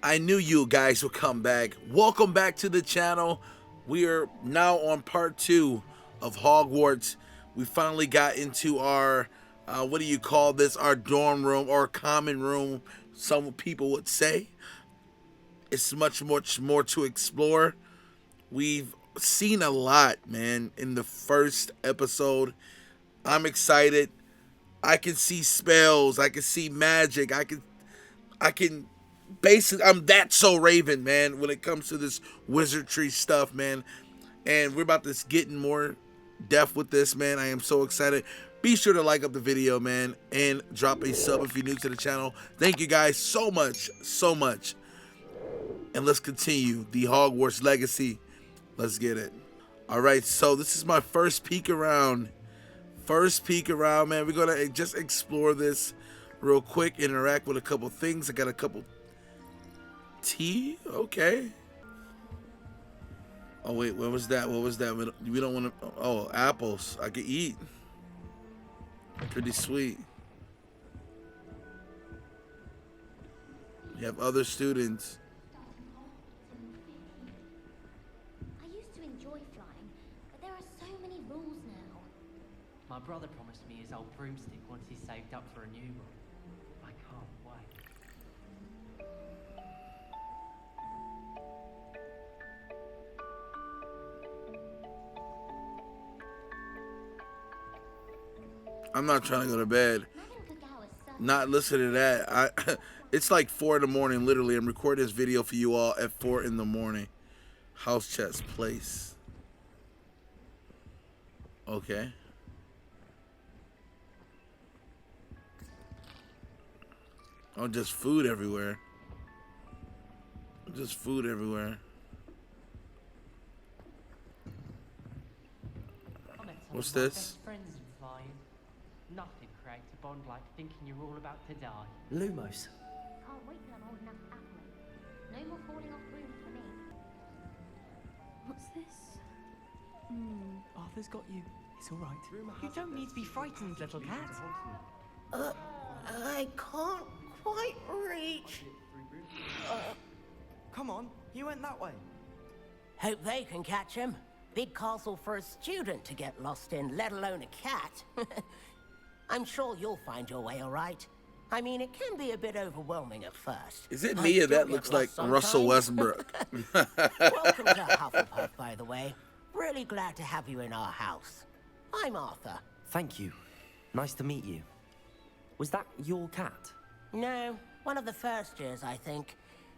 I knew you guys would come back. Welcome back to the channel. We are now on part 2 of Hogwarts. We finally got into our, what do you call this? Our dorm room or common room, some people would say. It's much more to explore. We've seen a lot, man, in the first episode. I'm excited. I can see spells. I can see magic. I can basically, I'm that so Raven, man, when it comes to this wizardry stuff, man. And we're about to get in more depth with this, man. I am so excited. Be sure to like up the video, man, and drop a sub if you're new to the channel. Thank you guys so much, so much. And let's continue the Hogwarts legacy. Let's get it. All right, so this is my first peek around. First peek around, man. We're gonna just explore this real quick, interact with a couple things. I got a couple tea. Okay. Oh wait, what was that? What was that? We don't want to. Oh, apples. I could eat. Pretty sweet. You have other students. My brother promised me his old broomstick once he's saved up for a new one. I can't wait. I'm not trying to go to bed. Not listen to that. It's like 4 in the morning, literally. I'm recording this video for you all at 4 in the morning. House Chat's place. Okay. Oh, just food everywhere. Just food everywhere. What's this? Friends and flying. Nothing creates a bond like thinking you're all about to die. Lumos. Can't wait till I'm old enough to acclimate. No more falling off rooms for me. What's this? Arthur's got you. It's all right. You don't need to be frightened, little cat. I can't quite reach. Come on, you went that way. Hope they can catch him. Big castle for a student to get lost in, let alone a cat. I'm sure you'll find your way all right. I mean, it can be a bit overwhelming at first. Is it me or that looks like Russell Westbrook? Welcome to Hufflepuff, by the way. Really glad to have you in our house. I'm Arthur. Thank you. Nice to meet you. Was that your cat? No, one of the first years, I think.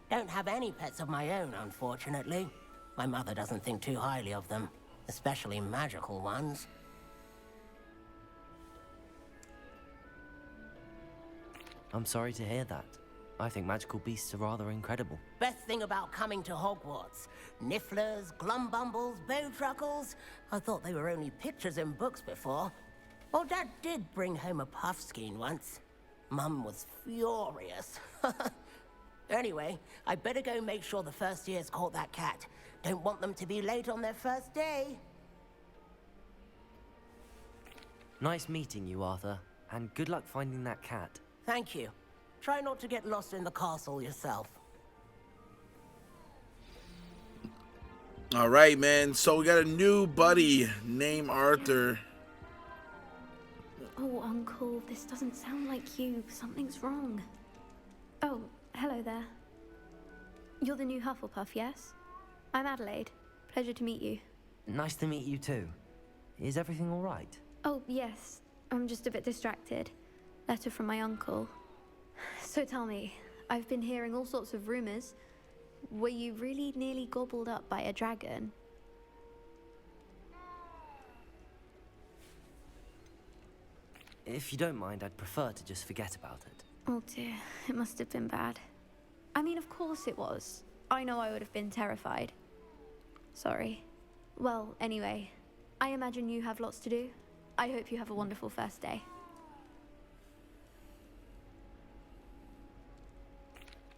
Don't have any pets of my own, unfortunately. My mother doesn't think too highly of them, especially magical ones. I'm sorry to hear that. I think magical beasts are rather incredible. Best thing about coming to Hogwarts. Nifflers, glumbumbles, bowtruckles. I thought they were only pictures in books before. Well, Dad did bring home a puffskein once. Mum was furious. Anyway, I better go make sure the first years caught that cat. Don't want them to be late on their first day. Nice meeting you, Arthur. And good luck finding that cat. Thank you. Try not to get lost in the castle yourself. All right, man. So we got a new buddy named Arthur. Oh, Uncle, this doesn't sound like you. Something's wrong. Oh, hello there. You're the new Hufflepuff, yes? I'm Adelaide. Pleasure to meet you. Nice to meet you too. Is everything all right? Oh, yes. I'm just a bit distracted. Letter from my uncle. So tell me, I've been hearing all sorts of rumors. Were you really nearly gobbled up by a dragon? If you don't mind, I'd prefer to just forget about it. Oh dear, it must have been bad. I mean, of course it was. I know I would have been terrified. Sorry. Well, anyway, I imagine you have lots to do. I hope you have a wonderful first day.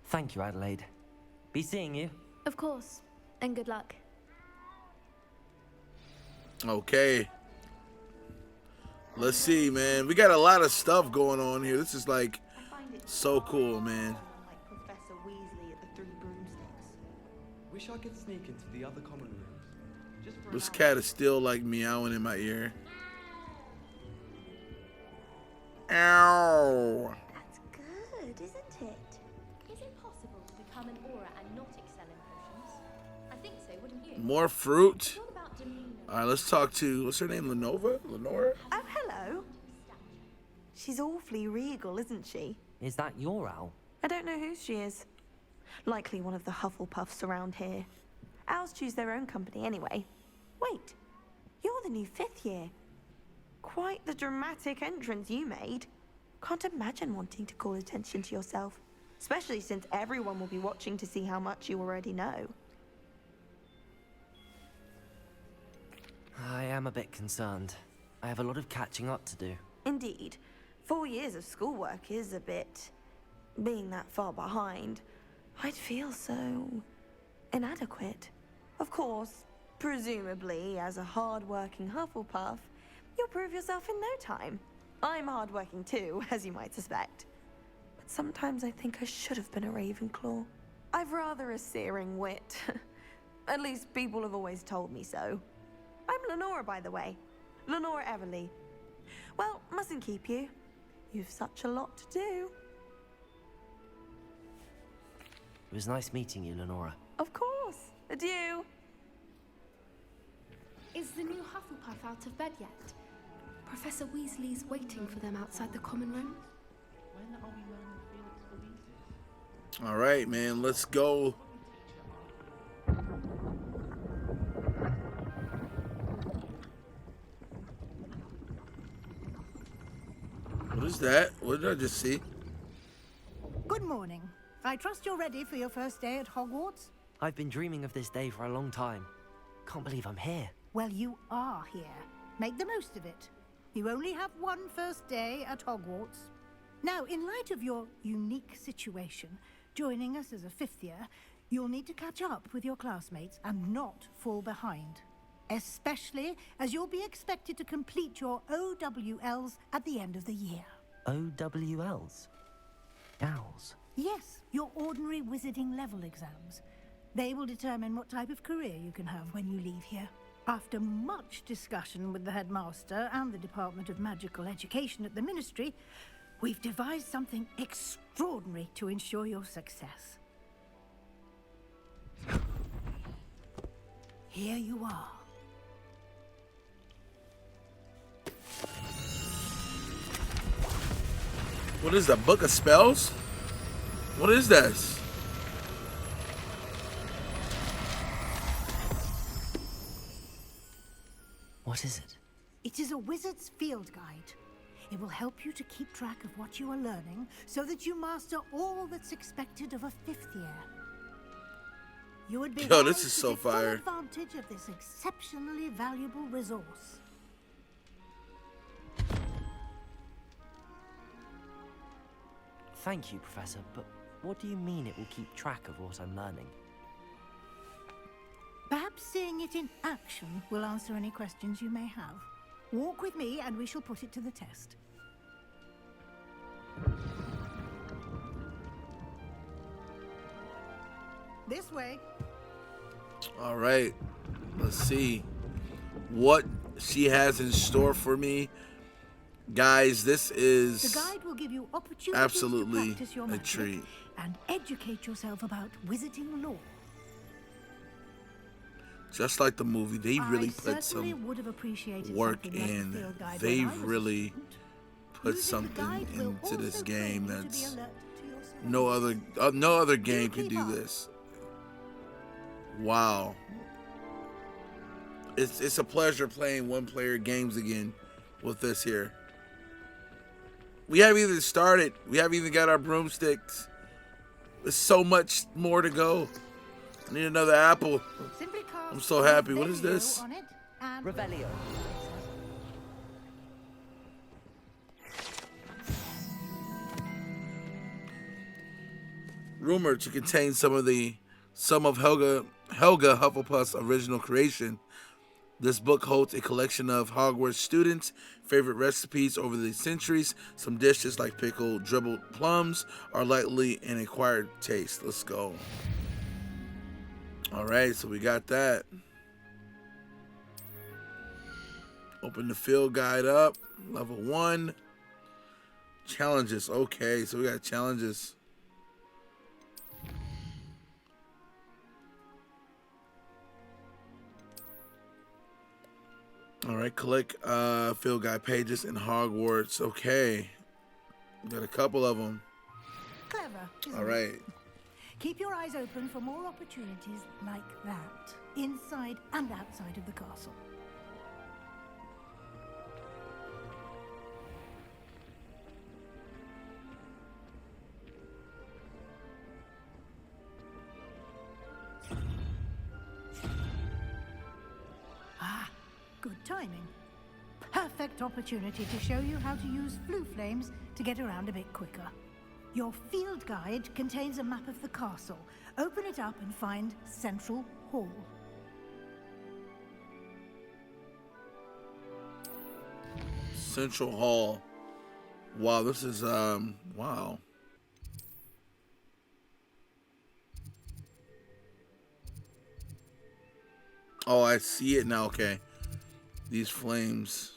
Thank you, Adelaide. Be seeing you. Of course, and good luck. Okay. Let's see, man. We got a lot of stuff going on here. This is like so cool, man. Like Professor Weasley at the Three broomsticks. Wish I could sneak into the other common rooms. Just for This an cat is still like meowing in my ear. Ow. That's good, isn't it? Is it possible to become an aura and not excel in potions? I think so, wouldn't you? More fruit. What about demeanor? All right, let's talk to, what's her name? Lenora? Oh, hello. She's awfully regal, isn't she? Is that your owl? I don't know who she is. Likely one of the Hufflepuffs around here. Owls choose their own company anyway. Wait, you're the new 5th year. Quite the dramatic entrance you made. Can't imagine wanting to call attention to yourself, especially since everyone will be watching to see how much you already know. I am a bit concerned. I have a lot of catching up to do. Indeed, 4 years of schoolwork is a bit... being that far behind, I'd feel so... inadequate. Of course, presumably, as a hard-working Hufflepuff, you'll prove yourself in no time. I'm hard-working too, as you might suspect. But sometimes I think I should have been a Ravenclaw. I've rather a searing wit. At least people have always told me so. I'm Lenora, by the way. Lenora Everly. Well, mustn't keep you. You've such a lot to do. It was nice meeting you, Lenora. Of course. Adieu. Is the new Hufflepuff out of bed yet? Professor Weasley's waiting for them outside the common room. When are we learning Felix Felicis? All right, man, let's go. What is that? What did I just see? Good morning. I trust you're ready for your first day at Hogwarts? I've been dreaming of this day for a long time. Can't believe I'm here. Well, you are here. Make the most of it. You only have one first day at Hogwarts. Now, in light of your unique situation, joining us as a 5th year, you'll need to catch up with your classmates and not fall behind. Especially as you'll be expected to complete your OWLs at the end of the year. OWLs? Owls? Yes, your ordinary wizarding level exams. They will determine what type of career you can have when you leave here. After much discussion with the headmaster and the Department of Magical Education at the Ministry, we've devised something extraordinary to ensure your success. Here you are. What is that? Book of Spells? What is this? What is it? It is a wizard's field guide. It will help you to keep track of what you are learning so that you master all that's expected of a 5th year. You would be Yo, this wise is to so take full fire. advantage of this exceptionally valuable resource. Thank you, Professor, but what do you mean it will keep track of what I'm learning? Perhaps seeing it in action will answer any questions you may have. Walk with me and we shall put it to the test. This way. All right, let's see what she has in store for me. Guys, this The is guide will give you opportunities absolutely to practice your a magic treat. and educate yourself about wizarding lore. Just like the movie, they really I put certainly some would have appreciated work something like the in. field guide They when I was a really student. put Using the something guide will into this also game train you to be that's alert to your no other game can keep do up. this. Wow. It's a pleasure playing one-player games again with this here. We haven't even started. We haven't even got our broomsticks. There's so much more to go. I need another apple. Simply cast I'm so happy. What is Revelio this? on it and Revelio. Rumored to contain some of Helga Hufflepuff's original creation. This book holds a collection of Hogwarts students' favorite recipes over the centuries. Some dishes like pickled dribbled plums are likely an acquired taste. Let's go. All right, so we got that. Open the field guide up. Level 1. Challenges. Okay, so we got challenges. All right, click field guide pages in Hogwarts. Okay, we got a couple of them. Clever. All right. Keep your eyes open for more opportunities like that, inside and outside of the castle. Ah, good timing. Perfect opportunity to show you how to use flue flames to get around a bit quicker. Your field guide contains a map of the castle. Open it up and find Central Hall. Central Hall. Wow, this is wow. Oh, I see it now. Okay, these flames.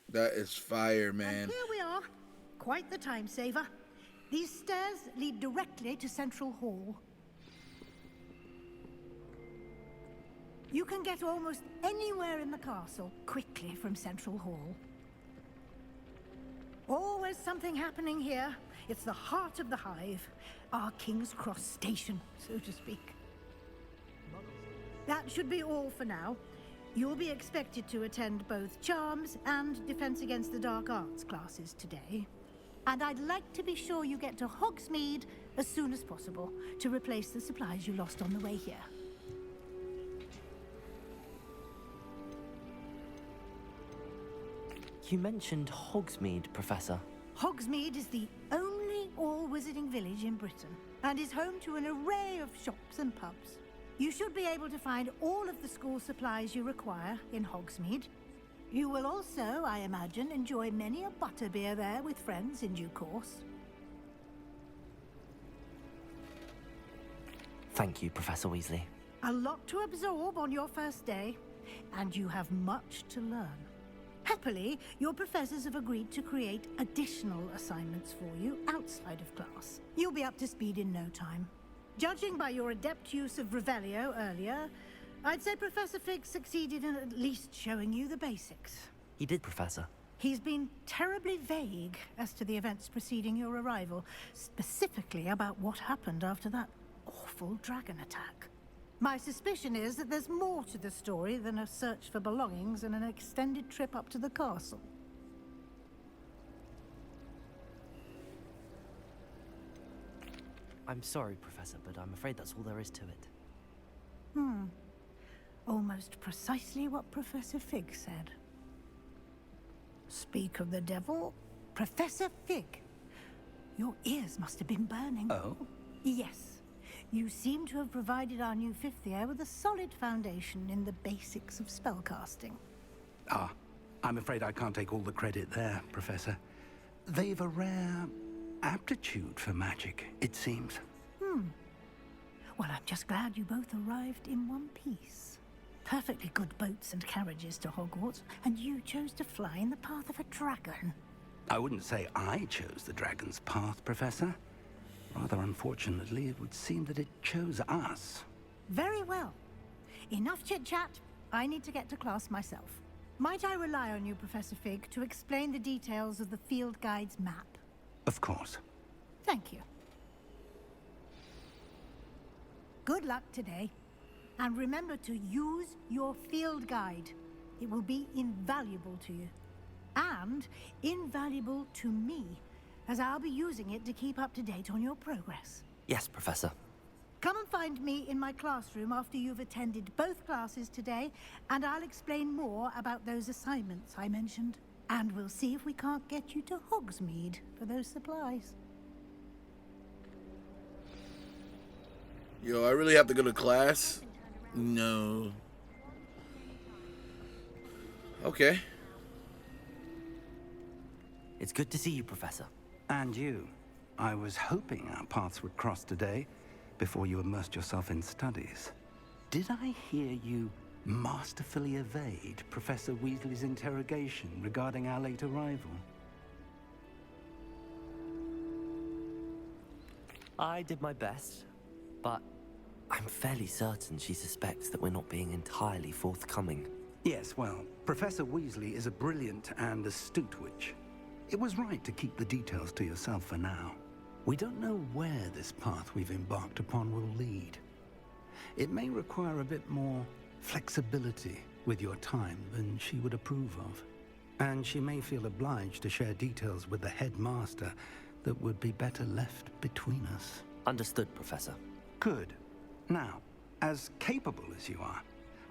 That is fire, man. And here we are. Quite the time saver. These stairs lead directly to Central Hall. You can get almost anywhere in the castle quickly from Central Hall. Always something happening here. It's the heart of the hive, our King's Cross station, so to speak. That should be all for now. You'll be expected to attend both Charms and Defense Against the Dark Arts classes today. And I'd like to be sure you get to Hogsmeade as soon as possible to replace the supplies you lost on the way here. You mentioned Hogsmeade, Professor. Hogsmeade is the only all-wizarding village in Britain and is home to an array of shops and pubs. You should be able to find all of the school supplies you require in Hogsmeade. You will also, I imagine, enjoy many a butterbeer there with friends in due course. Thank you, Professor Weasley. A lot to absorb on your first day, and you have much to learn. Happily, your professors have agreed to create additional assignments for you outside of class. You'll be up to speed in no time. Judging by your adept use of Revelio earlier, I'd say Professor Fig succeeded in at least showing you the basics. He did, Professor. He's been terribly vague as to the events preceding your arrival, specifically about what happened after that awful dragon attack. My suspicion is that there's more to the story than a search for belongings and an extended trip up to the castle. I'm sorry, Professor, but I'm afraid that's all there is to it. Almost precisely what Professor Fig said. Speak of the devil, Professor Fig. Your ears must have been burning. Oh? Yes. You seem to have provided our new fifth year with a solid foundation in the basics of spellcasting. Ah, I'm afraid I can't take all the credit there, Professor. They've a rare aptitude for magic, it seems. Well, I'm just glad you both arrived in one piece. Perfectly good boats and carriages to Hogwarts, and you chose to fly in the path of a dragon. I wouldn't say I chose the dragon's path, Professor. Rather unfortunately, it would seem that it chose us. Very well. Enough chit-chat. I need to get to class myself. Might I rely on you, Professor Fig, to explain the details of the field guide's map? Of course. Thank you. Good luck today. And remember to use your field guide. It will be invaluable to you. And invaluable to me, as I'll be using it to keep up to date on your progress. Yes, Professor. Come and find me in my classroom after you've attended both classes today, and I'll explain more about those assignments I mentioned. And we'll see if we can't get you to Hogsmeade for those supplies. Yo, I really have to go to class? No. Okay. It's good to see you, Professor. And you. I was hoping our paths would cross today, before you immersed yourself in studies. Did I hear you masterfully evade Professor Weasley's interrogation regarding our late arrival? I did my best, but I'm fairly certain she suspects that we're not being entirely forthcoming. Yes, well, Professor Weasley is a brilliant and astute witch. It was right to keep the details to yourself for now. We don't know where this path we've embarked upon will lead. It may require a bit more flexibility with your time than she would approve of. And she may feel obliged to share details with the headmaster that would be better left between us. Understood, Professor. Good. Now, as capable as you are,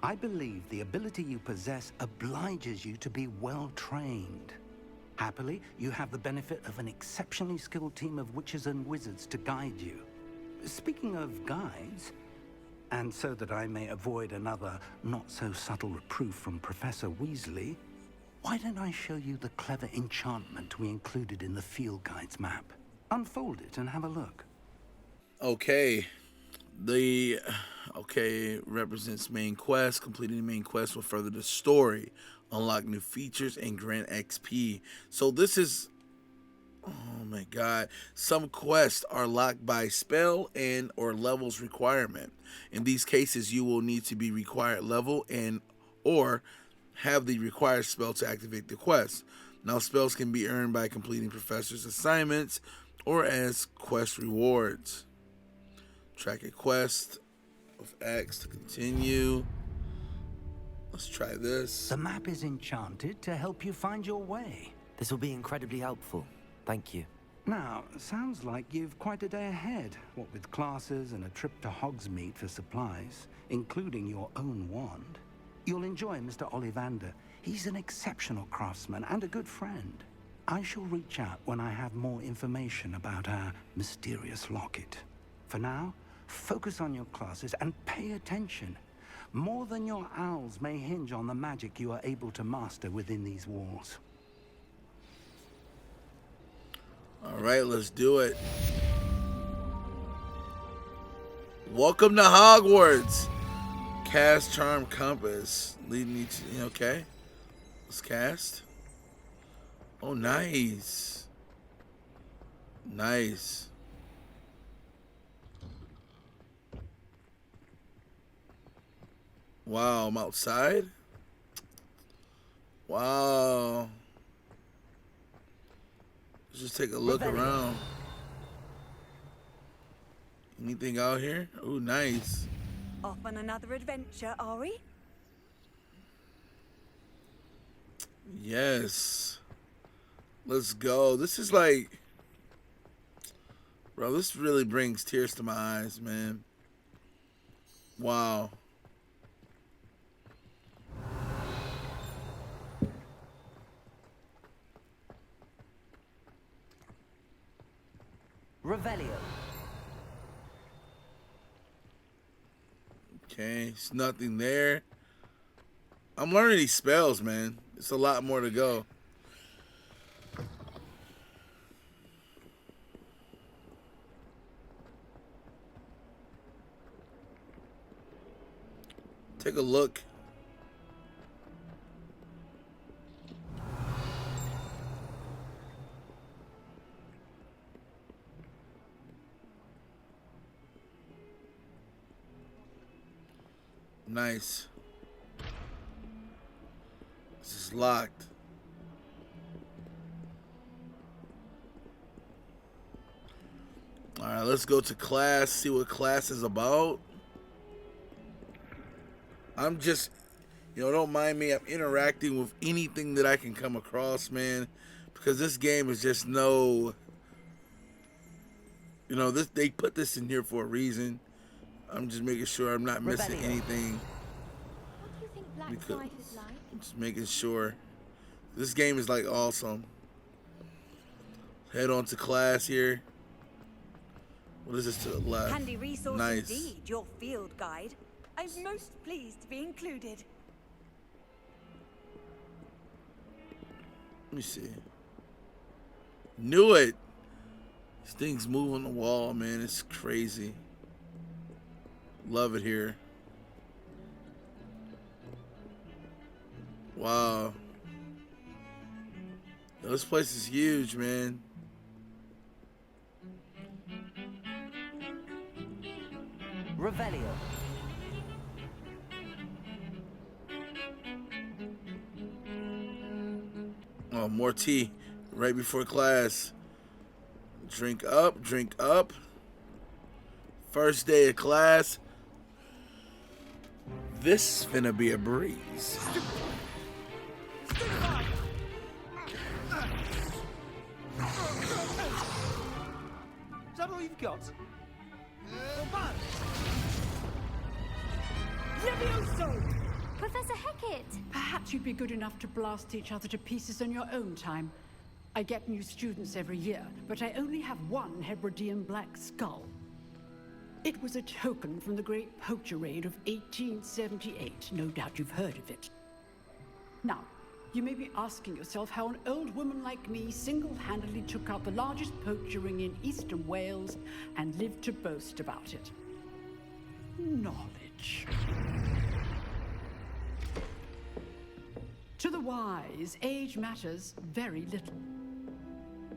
I believe the ability you possess obliges you to be well trained. Happily, you have the benefit of an exceptionally skilled team of witches and wizards to guide you. Speaking of guides, and so that I may avoid another not-so-subtle reproof from Professor Weasley, why don't I show you the clever enchantment we included in the field guide's map? Unfold it and have a look. Okay. Represents main quest. Completing the main quest will further the story, unlock new features, and grant XP. So this is, oh my god, some quests are locked by spell and or levels requirement. In these cases, you will need to be required level and or have the required spell to activate the quest. Now, spells can be earned by completing professors' assignments or as quest rewards. Track a quest with X to continue. Let's try this. The map is enchanted to help you find your way. This will be incredibly helpful. Thank you. Now, sounds like you've quite a day ahead, what with classes and a trip to Hogsmeade for supplies, including your own wand. You'll enjoy Mr. Ollivander. He's an exceptional craftsman and a good friend. I shall reach out when I have more information about our mysterious locket. For now, focus on your classes and pay attention. More than your owls may hinge on the magic you are able to master within these walls. All right, let's do it. Welcome to Hogwarts. Cast Charm Compass. Leading me to, okay. Let's cast. Oh, nice. Nice. Wow, I'm outside. Wow. Let's just take a look around. Anything out here? Oh, nice. Off on another adventure, are we? Yes. Let's go. This is like, bro, this really brings tears to my eyes, man. Wow. Revelio. Okay, it's nothing there. I'm learning these spells, man. It's a lot more to go. Take a look. Nice. This is locked. All right, let's go to class, see what class is about. I'm just, don't mind me. I'm interacting with anything that I can come across, man, because this game is just they put this in here for a reason. I'm just making sure I'm not missing anything. What do you think Black Knight is like? I'm just making sure. This game is like awesome. Head on to class here. What is this to the left? Handy resource Nice. indeed, your field guide. I'm most pleased to be included. Let me see. Knew it. These things move on the wall, man. It's crazy. Love it here. Wow. This place is huge, man. Revelio. Oh, more tea right before class. Drink up, drink up. First day of class. This finna be a breeze. Is that all you've got? LEVIOSO! Professor Hecat! Perhaps you'd be good enough to blast each other to pieces on your own time. I get new students every year, but I only have one Hebridean black skull. It was a token from the Great Poacher Raid of 1878. No doubt you've heard of it. Now, you may be asking yourself how an old woman like me single-handedly took out the largest poacher ring in eastern Wales and lived to boast about it. Knowledge. To the wise, age matters very little.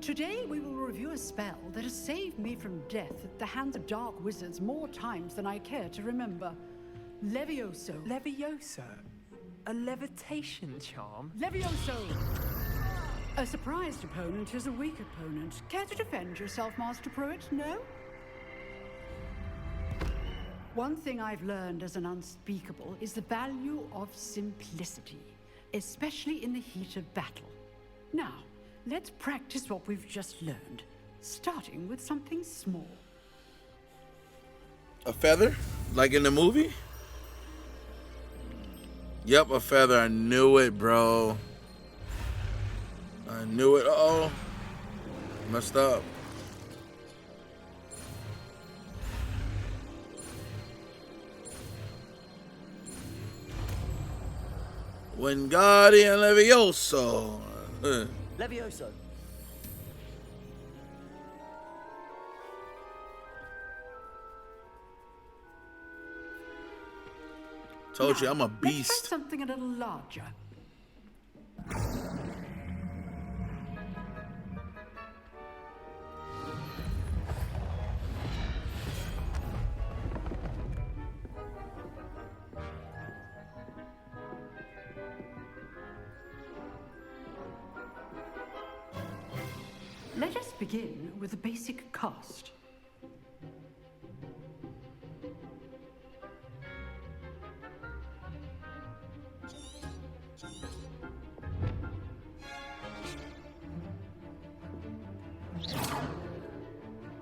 Today we will review a spell that has saved me from death at the hands of dark wizards more times than I care to remember. LEVIOSO. LEVIOSO? A levitation charm? LEVIOSO! A surprised opponent is a weak opponent. Care to defend yourself, Master Pruitt? No? One thing I've learned as an unspeakable is the value of simplicity, especially in the heat of battle. Now, let's practice what we've just learned, starting with something small. A feather? Like in the movie? Yep, a feather. I knew it, bro. I knew it. Uh-oh. Messed up. Wingardium Levioso. LEVIOSO. Told you, I'm a Let's beast. try something a little larger. Let us begin with the basic cast.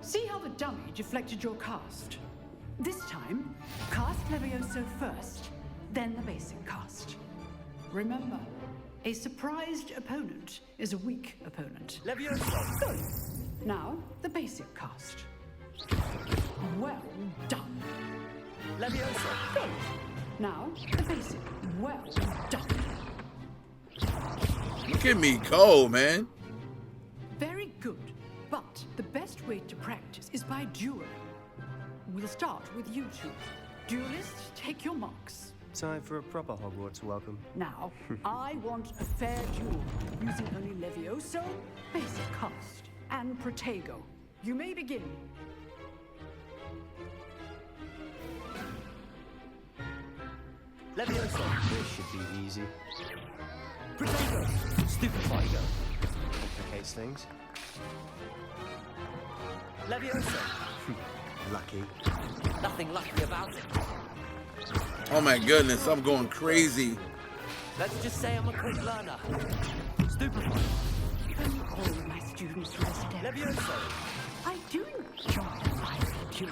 See how the dummy deflected your cast? This time, cast LEVIOSO first, then the basic cast. Remember, a surprised opponent is a weak opponent. LEVIOSO. Good. Now, the basic cast. Well done. LEVIOSO. Good. Now, the basic. Well done. Look at me go, man. Very good. But the best way to practice is by dueling. We'll start with you two. Duelists, take your marks. Time for a proper Hogwarts welcome. Now, I want a fair duel, using only LEVIOSO, basic cast, and Protego. You may begin. LEVIOSO. This should be easy. Protego. Stupefy. Complicates things. LEVIOSO. Lucky. Nothing lucky about it. Oh my goodness, I'm going crazy. Let's just say I'm a quick learner. Stupefy. All my students to this day. LEVIOSO. I do enjoy my duel.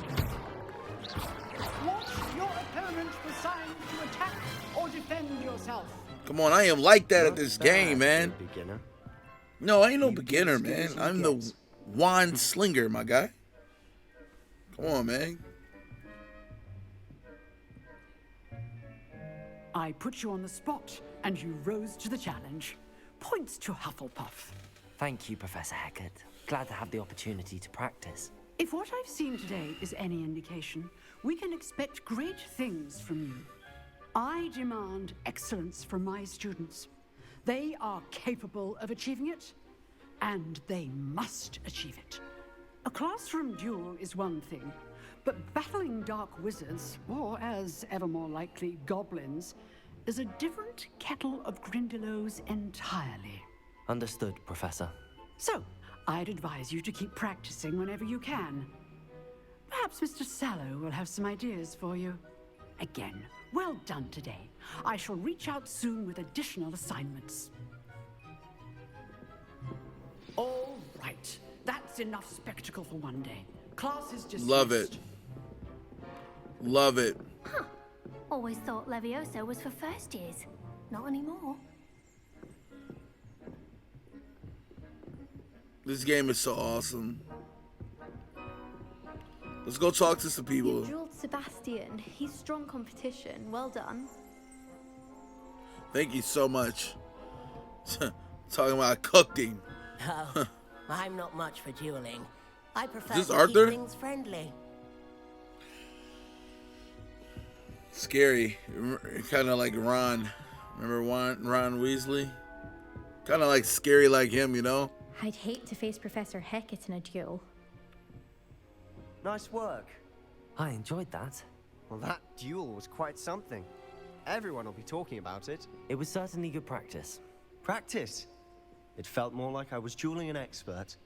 Watch your opponent decide to attack or defend yourself. Come on, I am like that at this game, man. Beginner. No, I ain't no beginner, man. I'm the wand slinger, my guy. Come on, man. I put you on the spot, and you rose to the challenge. Points to Hufflepuff. Thank you, Professor Hecat. glad to have the opportunity to practice. If what I've seen today is any indication, we can expect great things from you. I demand excellence from my students. They are capable of achieving it, and they must achieve it. A classroom duel is one thing, but battling dark wizards, or as ever more likely, goblins, is a different kettle of Grindylows entirely. Understood, Professor. So, I'd advise you to keep practicing whenever you can. Perhaps Mr. Sallow will have some ideas for you. Again, well done today. I shall reach out soon with additional assignments. All right. That's enough spectacle for one day. Class is dismissed. Love it. Love it. Huh. Always thought Levioso was for first years. Not anymore. This game is so awesome. Let's go talk to some people. You drilled Sebastian. He's strong competition. Well done. Thank you so much. Talking about cooking. Oh, I'm not much for dueling. I prefer Is this to Arthur? keep things friendly. Scary. Kind of like Ron. Remember Ron Weasley? Kind of like scary like him, you know? I'd hate to face Professor Hecat in a duel. Nice work. I enjoyed that. Well, that duel was quite something. Everyone will be talking about it. It was certainly good practice. Practice? It felt more like I was dueling an expert.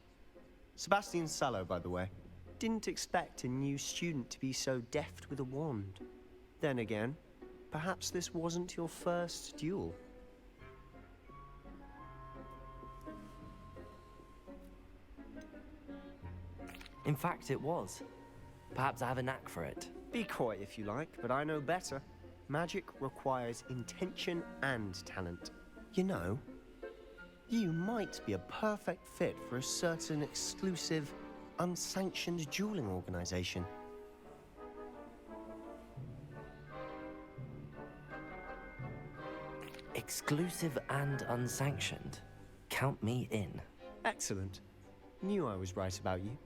Sebastian Sallow, by the way. Didn't expect a new student to be so deft with a wand. Then again, perhaps this wasn't your first duel. In fact, it was. Perhaps I have a knack for it. Be coy if you like, but I know better. Magic requires intention and talent. You know, you might be a perfect fit for a certain exclusive, unsanctioned dueling organization. Exclusive and unsanctioned. Count me in. Excellent. Knew I was right about you.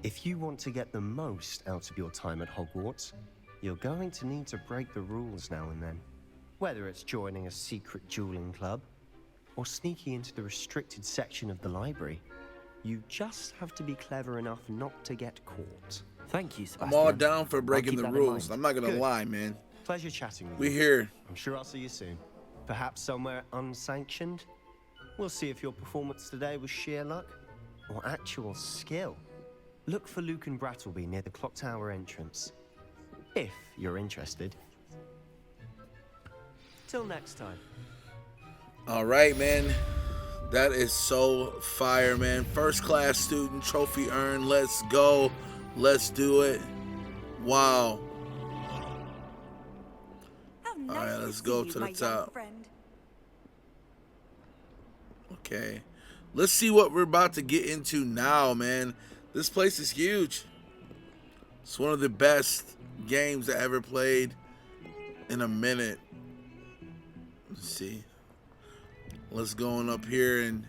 If you want to get the most out of your time at Hogwarts, you're going to need to break the rules now and then. Whether it's joining a secret dueling club, or sneaking into the restricted section of the library, you just have to be clever enough not to get caught. Thank you, I'm Sebastian. all down for breaking I'll the keep that in rules. mind. I'm not gonna Good. lie, man. Pleasure chatting with We you. here. I'm sure I'll see you soon. Perhaps somewhere unsanctioned. We'll see if your performance today was sheer luck or actual skill. Look for Luke and Brattleby near the clock tower entrance, if you're interested. Till next time. All right, man. That is so fire, man. First class student trophy earned. Let's go. Let's do it. Wow. All right, let's go to the top. Okay. Let's see what we're about to get into now, man. This place is huge. It's one of the best games I ever played in a minute. Let's see. Let's go on up here and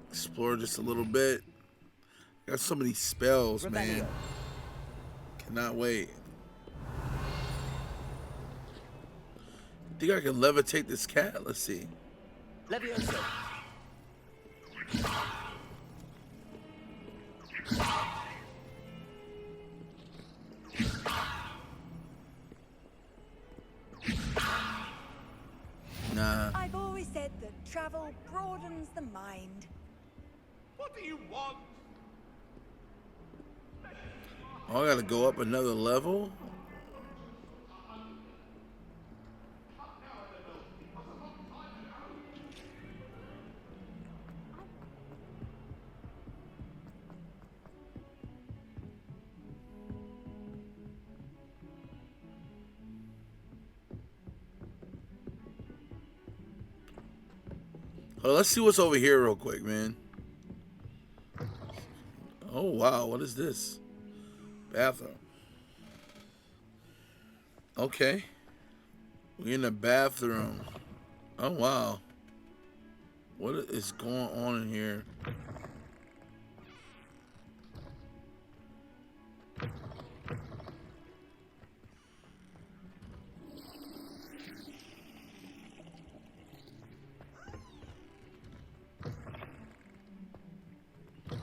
explore just a little bit. Got so many spells, man. Cannot wait. Think I can levitate this cat? Let's see. Levioso. Nah. I've always said that travel broadens the mind. What do you want? Oh, I gotta go up another level? Oh, let's see what's over here real quick, man. Oh, wow. What is this? Bathroom. Okay. We're in the bathroom. Oh, wow. What is going on in here?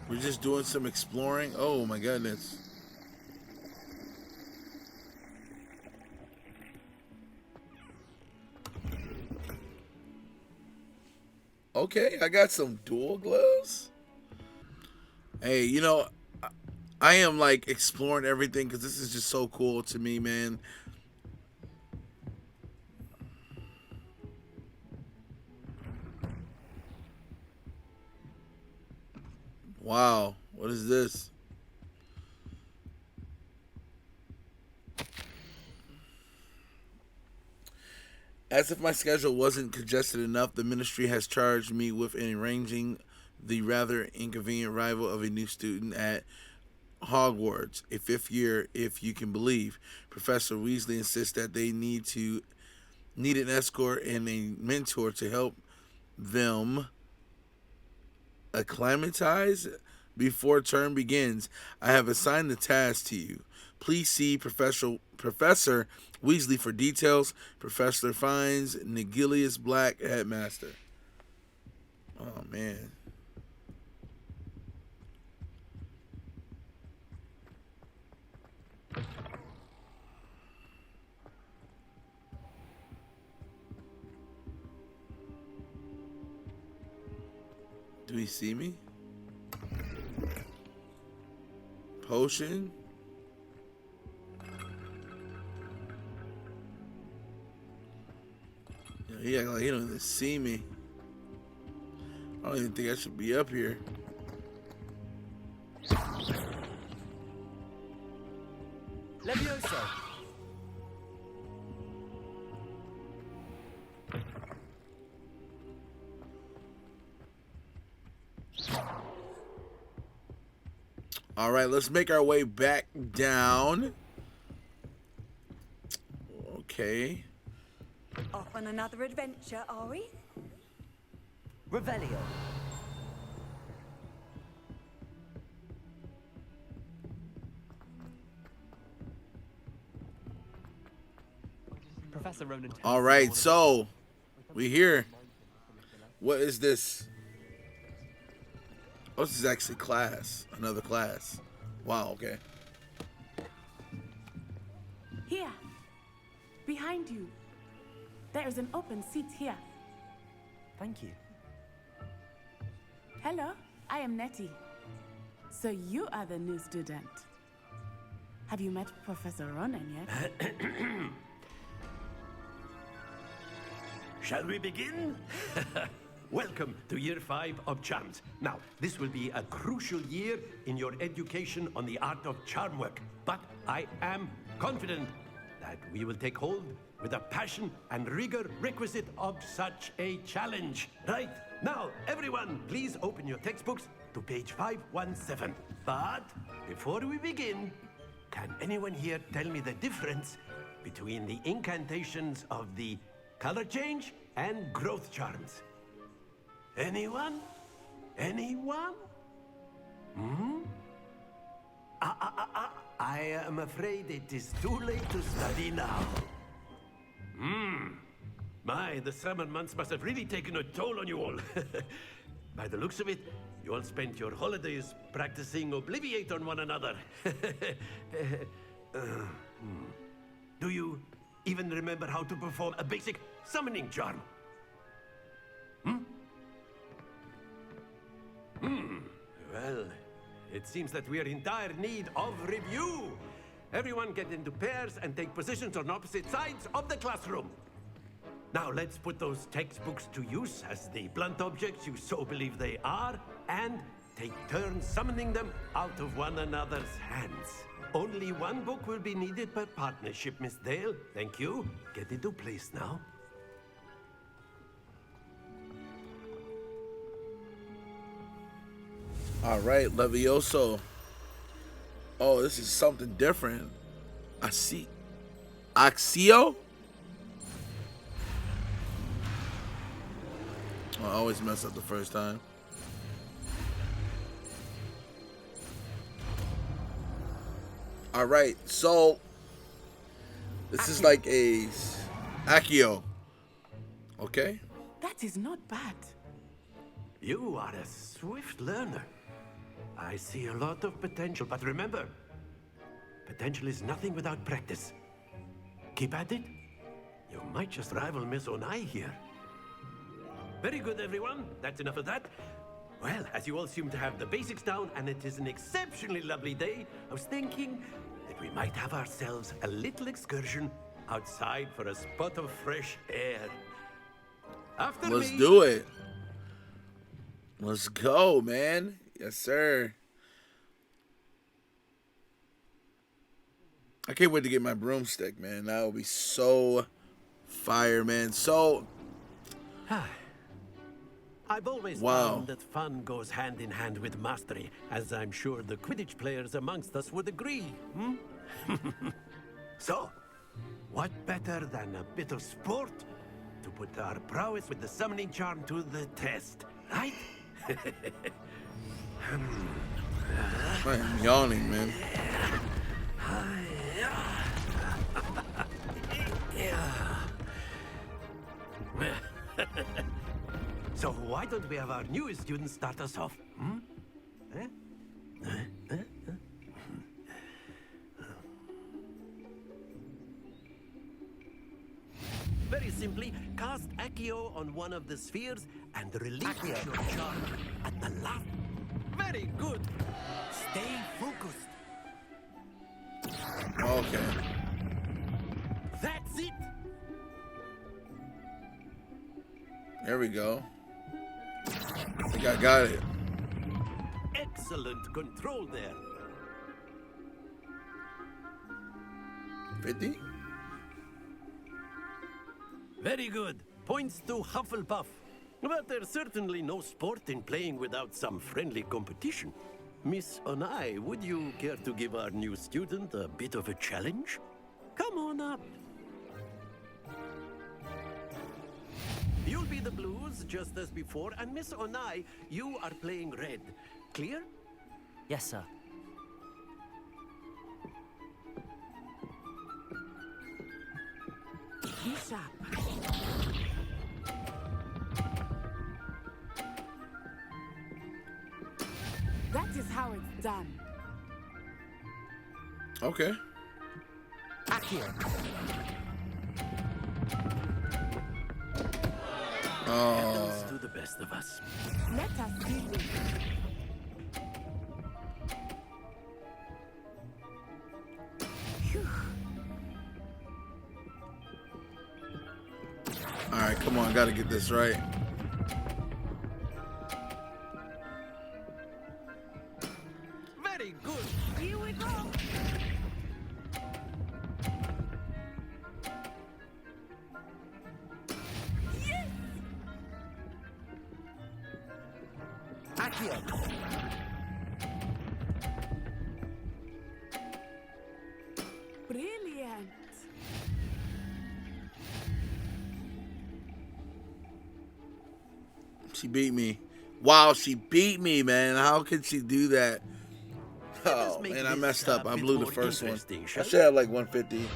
We're just doing some exploring. Oh my goodness. Okay, I got some dual gloves. Hey, you know, I am like exploring everything because this is just so cool to me, man. Wow, what is this? As if my schedule wasn't congested enough, the ministry has charged me with arranging the rather inconvenient arrival of a new student at Hogwarts, a 5th year, if you can believe. Professor Weasley insists that they need an escort and a mentor to help them acclimatize before term begins. I have assigned the task to you. Please see Professor Weasley for details. Professor finds Nigilius Black, headmaster. Oh man. Do he see me? Potion? He act like he don't even see me. I don't even think I should be up here. Levioso! All right, let's make our way back down. Okay. Off on another adventure, are we? Revelio. Professor Ronan. All right, so we here. What is this? Oh, this is actually class. Another class. Wow, okay. Here. Behind you. There is an open seat here. Thank you. Hello, I am Nettie. So you are the new student. Have you met Professor Ronan yet? Shall we begin? Welcome to Year 5 of Charms. Now, this will be a crucial year in your education on the art of charm work. But I am confident that we will take hold with the passion and rigor requisite of such a challenge. Right, now, everyone, please open your textbooks to page 517. But before we begin, can anyone here tell me the difference between the incantations of the color change and growth charms? Anyone? Anyone? Hmm? I am afraid it is too late to study now. My, the summer months must have really taken a toll on you all. By the looks of it, you all spent your holidays practicing Obliviate on one another. Do you even remember how to perform a basic summoning charm? Well, it seems that we are in dire need of review. Everyone get into pairs and take positions on opposite sides of the classroom. Now let's put those textbooks to use as the blunt objects you so believe they are, and take turns summoning them out of one another's hands. Only one book will be needed per partnership, Miss Dale. Thank you. Get into place now. All right, Levioso. Oh, this is something different. I see. ACCIO? I always mess up the first time. All right, so this is like a ACCIO. Okay. That is not bad. You are a swift learner. I see a lot of potential, but remember, potential is nothing without practice. Keep at it. You might just rival Miss Onai here. Very good, everyone. That's enough of that. Well, as you all seem to have the basics down, and it is an exceptionally lovely day, I was thinking that we might have ourselves a little excursion outside for a spot of fresh air. After Let's me. do it. Let's go, man. Yes, sir. I can't wait to get my broomstick, man. That will be so fire, man. So, I've always found that fun goes hand in hand with mastery, as I'm sure the Quidditch players amongst us would agree. So, what better than a bit of sport to put our prowess with the summoning charm to the test, right? I'm yawning, man. So why don't we have our newest student start us off? Very simply, cast ACCIO on one of the spheres and release your charm at the last. Very good. Stay focused. Okay. That's it. There we go. I think I got it. Excellent control there. 50? Very good. Points to Hufflepuff. But there's certainly no sport in playing without some friendly competition. Miss Onai, would you care to give our new student a bit of a challenge? Come on up. You'll be the blues, just as before, and Miss Onai, you are playing red. Clear? Yes, sir. Be sharp. That is how it's done. Okay. ACCIO. Happens to the best of us. Let us deal with it. All right, come on. Got to get this right. Very good. Here we go. Yes. ACCIO. Brilliant. She beat me. Wow, she beat me, man. How could she do that? Oh, man, I messed up. I blew the first one. I should have like 150.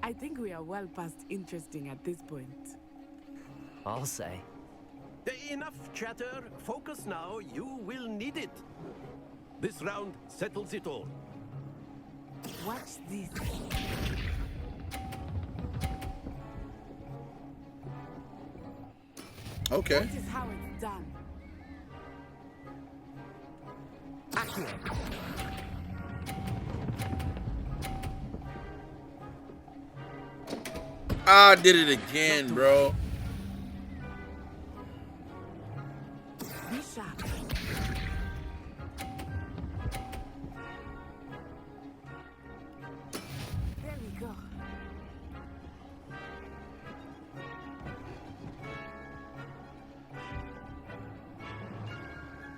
I think we are well past interesting at this point. I'll say. Enough chatter. Focus now. You will need it. This round settles it all. Watch this. Okay. That is how it's done. ACCIO. I did it again, bro. Be sharp. There we go.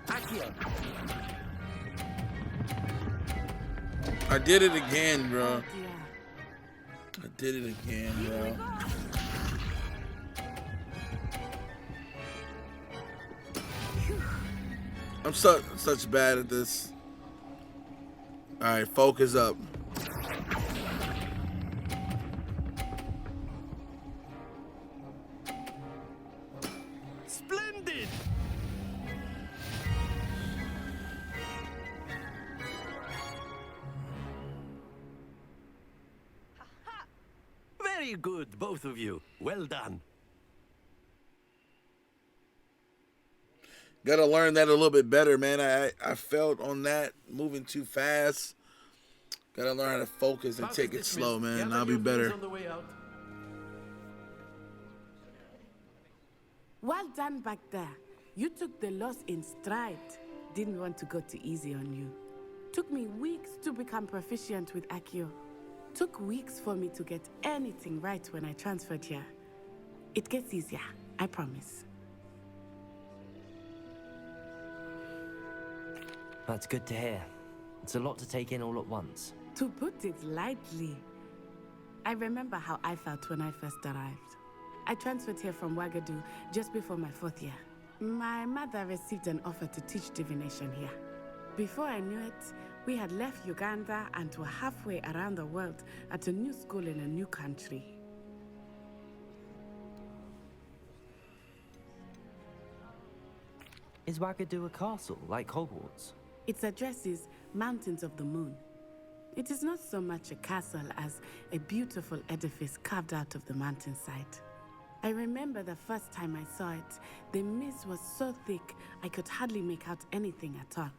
ACCIO. I did it again, bro. Oh dear. I did it again, bro. I'm such bad at this. All right, focus up. Splendid! Very good, both of you. Well done. Gotta learn that a little bit better, man. I felt on that moving too fast. Gotta learn how to focus and take it slow, man. I'll be better. Well done back there. You took the loss in stride. Didn't want to go too easy on you. Took me weeks to become proficient with ACCIO. Took weeks for me to get anything right when I transferred here. It gets easier, I promise. That's good to hear. It's a lot to take in all at once. To put it lightly, I remember how I felt when I first arrived. I transferred here from Wagadu just before my 4th year. My mother received an offer to teach divination here. Before I knew it, we had left Uganda and were halfway around the world at a new school in a new country. Is Wagadu a castle, like Hogwarts? Its address is Mountains of the Moon. It is not so much a castle as a beautiful edifice carved out of the mountainside. I remember the first time I saw it, the mist was so thick I could hardly make out anything at all.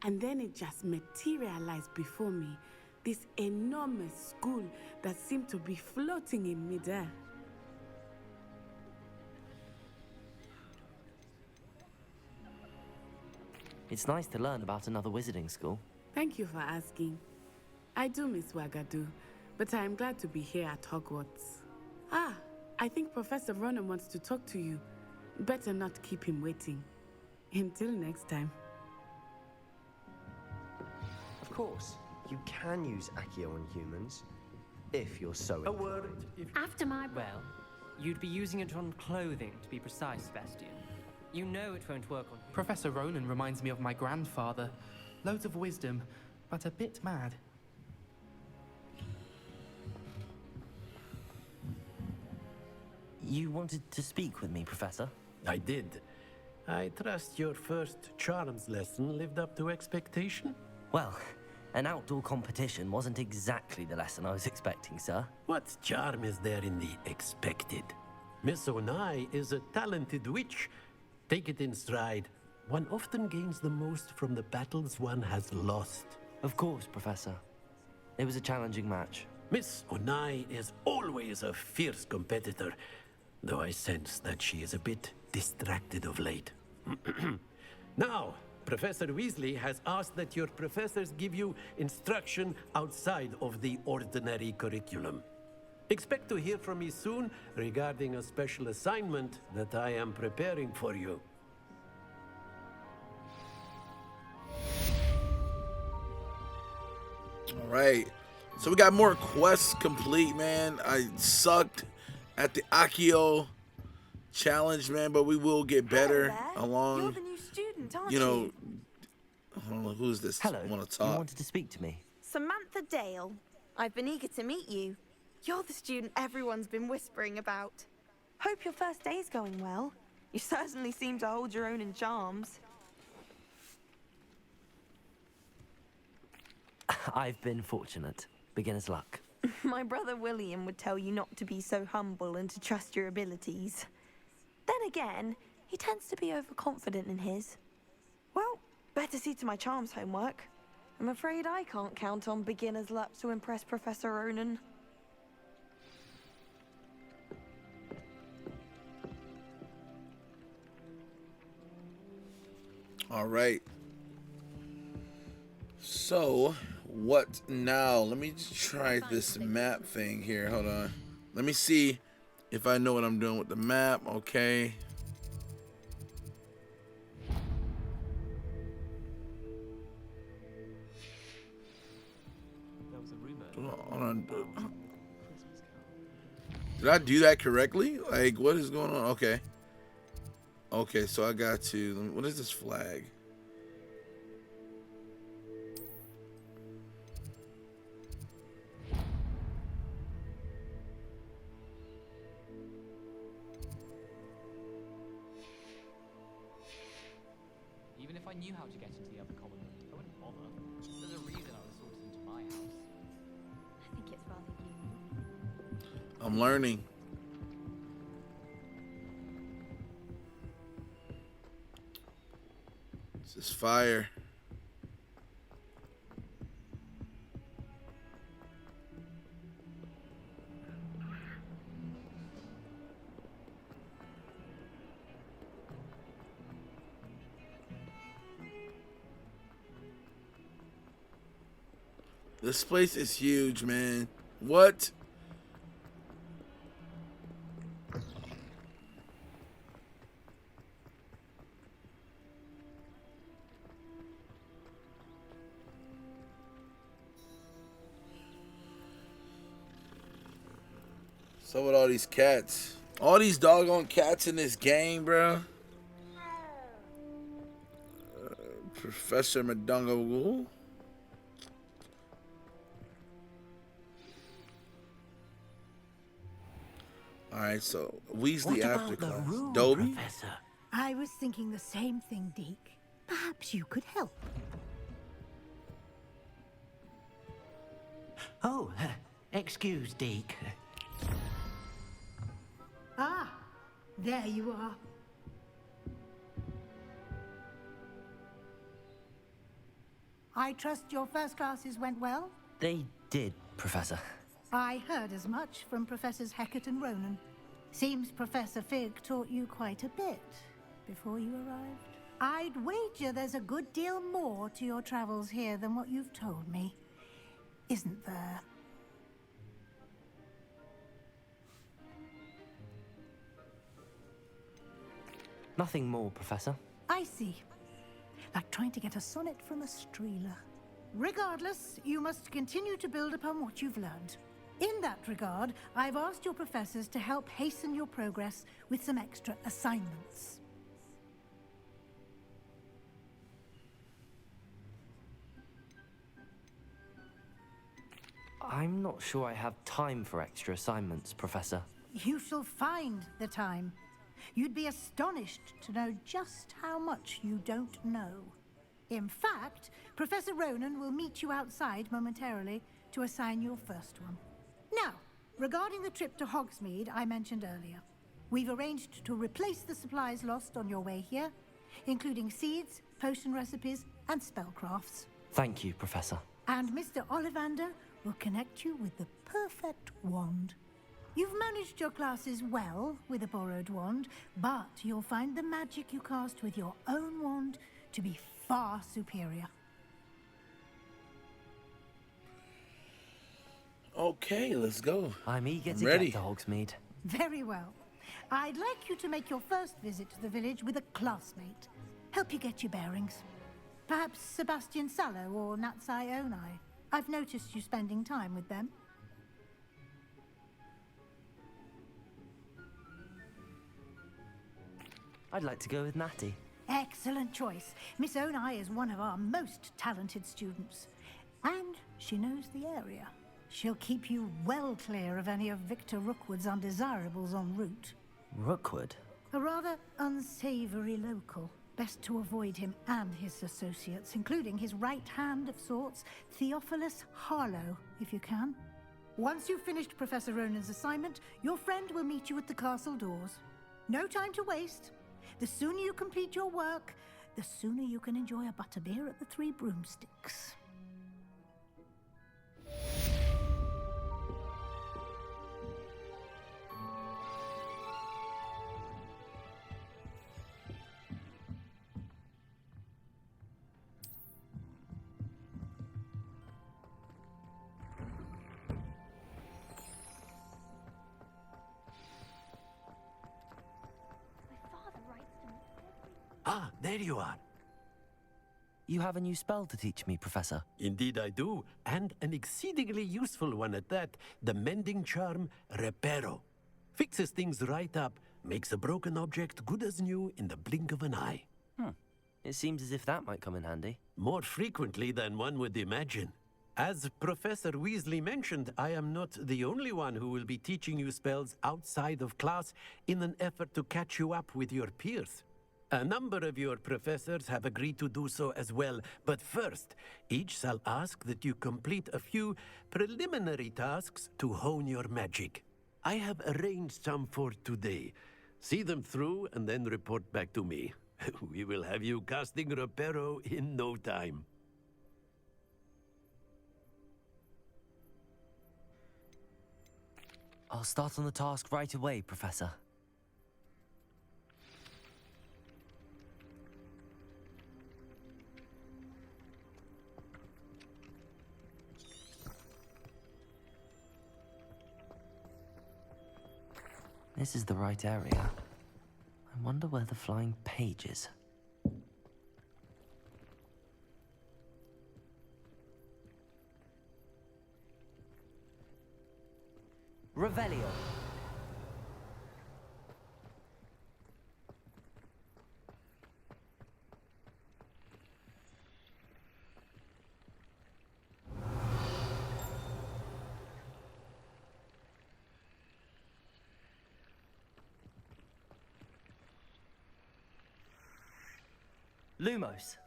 And then it just materialized before me, this enormous school that seemed to be floating in midair. It's nice to learn about another wizarding school. Thank you for asking. I do miss Wagadu, but I am glad to be here at Hogwarts. Ah, I think Professor Ronan wants to talk to you. Better not keep him waiting. Until next time. Of course, you can use ACCIO on humans, if you're so A word. After my... Well, you'd be using it on clothing, to be precise, Sebastian. You know it won't work on... Professor Ronan reminds me of my grandfather. Loads of wisdom, but a bit mad. You wanted to speak with me, Professor? I did. I trust your first charms lesson lived up to expectation? Well, an outdoor competition wasn't exactly the lesson I was expecting, sir. What charm is there in the expected? Miss Onai is a talented witch. Take it in stride. One often gains the most from the battles one has lost. Of course, Professor. It was a challenging match. Miss Onai is always a fierce competitor, though I sense that she is a bit distracted of late. Now, Professor Weasley has asked that your professors give you instruction outside of the ordinary curriculum. Expect to hear from me soon regarding a special assignment that I am preparing for you. All right. So we got more quests complete, man. I sucked at the ACCIO challenge, man, but we will get better along. You're the new student, aren't you know, hold on, who's this? Hello. Want to talk? You wanted to speak to me? Samantha Dale. I've been eager to meet you. You're the student everyone's been whispering about. Hope your first day's going well. You certainly seem to hold your own in charms. I've been fortunate. Beginner's luck. My brother William would tell you not to be so humble and to trust your abilities. Then again, he tends to be overconfident in his. Well, better see to my charms homework. I'm afraid I can't count on beginner's luck to impress Professor Ronan. All right. So, what now? Let me just try this map thing here. Hold on. Let me see if I know what I'm doing with the map. Okay. on. Did I do that correctly? Like, what is going on? Okay. Okay, so I got to. What is this flag? Even if I knew how to get into the other common room, I wouldn't bother. There's a reason I was sorted into my house. I think it's rather unique. I'm learning. This is fire. This place is huge, man. What? So with all these cats. All these doggone cats in this game, bro. Professor Madunga. Alright, so Weasley after class. Dobby? Professor? I was thinking the same thing, Deke. Perhaps you could help. Oh, excuse, Deke. Ah, there you are. I trust your first classes went well? They did, Professor. I heard as much from Professors Hecat and Ronan. Seems Professor Fig taught you quite a bit before you arrived. I'd wager there's a good deal more to your travels here than what you've told me. Isn't there? Nothing more, Professor. I see. Like trying to get a sonnet from a streeler. Regardless, you must continue to build upon what you've learned. In that regard, I've asked your professors to help hasten your progress with some extra assignments. I'm not sure I have time for extra assignments, Professor. You shall find the time. You'd be astonished to know just how much you don't know. In fact, Professor Ronan will meet you outside momentarily to assign your first one. Now, regarding the trip to Hogsmeade I mentioned earlier, we've arranged to replace the supplies lost on your way here, including seeds, potion recipes, and spellcrafts. Thank you, Professor. And Mr. Ollivander will connect you with the perfect wand. You've managed your classes well with a borrowed wand, but you'll find the magic you cast with your own wand to be far superior. Okay, let's go. I'm eager to ready. get to Hogsmeade. Very well. I'd like you to make your first visit to the village with a classmate. Help you get your bearings. Perhaps Sebastian Sallow or Natsai Onai. I've noticed you spending time with them. I'd like to go with Natty. Excellent choice. Miss Onai is one of our most talented students. And she knows the area. She'll keep you well clear of any of Victor Rookwood's undesirables en route. Rookwood? A rather unsavory local. Best to avoid him and his associates, including his right hand of sorts, Theophilus Harlow, if you can. Once you've finished Professor Ronan's assignment, your friend will meet you at the castle doors. No time to waste. The sooner you complete your work, the sooner you can enjoy a butterbeer at the Three Broomsticks. Ah, there you are. you have a new spell to teach me, Professor. Indeed I do, and an exceedingly useful one at that. The mending charm, Reparo. Fixes things right up, makes a broken object good as new in the blink of an eye. It seems as if that might come in handy. More frequently than one would imagine. As Professor Weasley mentioned, I am not the only one who will be teaching you spells outside of class in an effort to catch you up with your peers. A number of your professors have agreed to do so as well, but first, each shall ask that you complete a few preliminary tasks to hone your magic. I have arranged some for today. See them through and then report back to me. We will have you casting Reparo in no time. I'll start on the task right away, Professor. This is the right area. I wonder where the flying page is. Revelio. Lumos.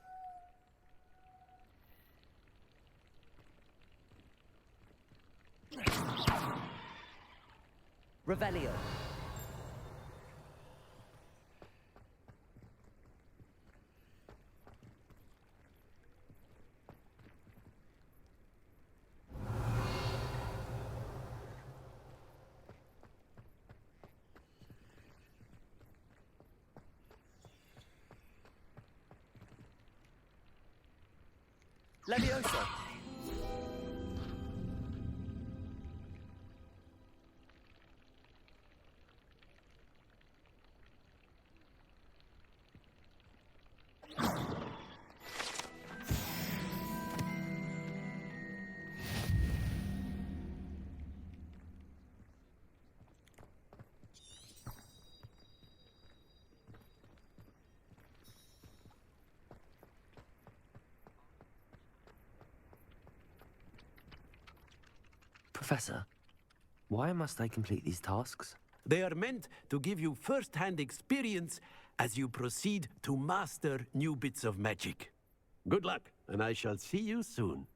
Revelio. Levioso. Professor, why must I complete these tasks? They are meant to give you first-hand experience as you proceed to master new bits of magic. Good luck, and I shall see you soon.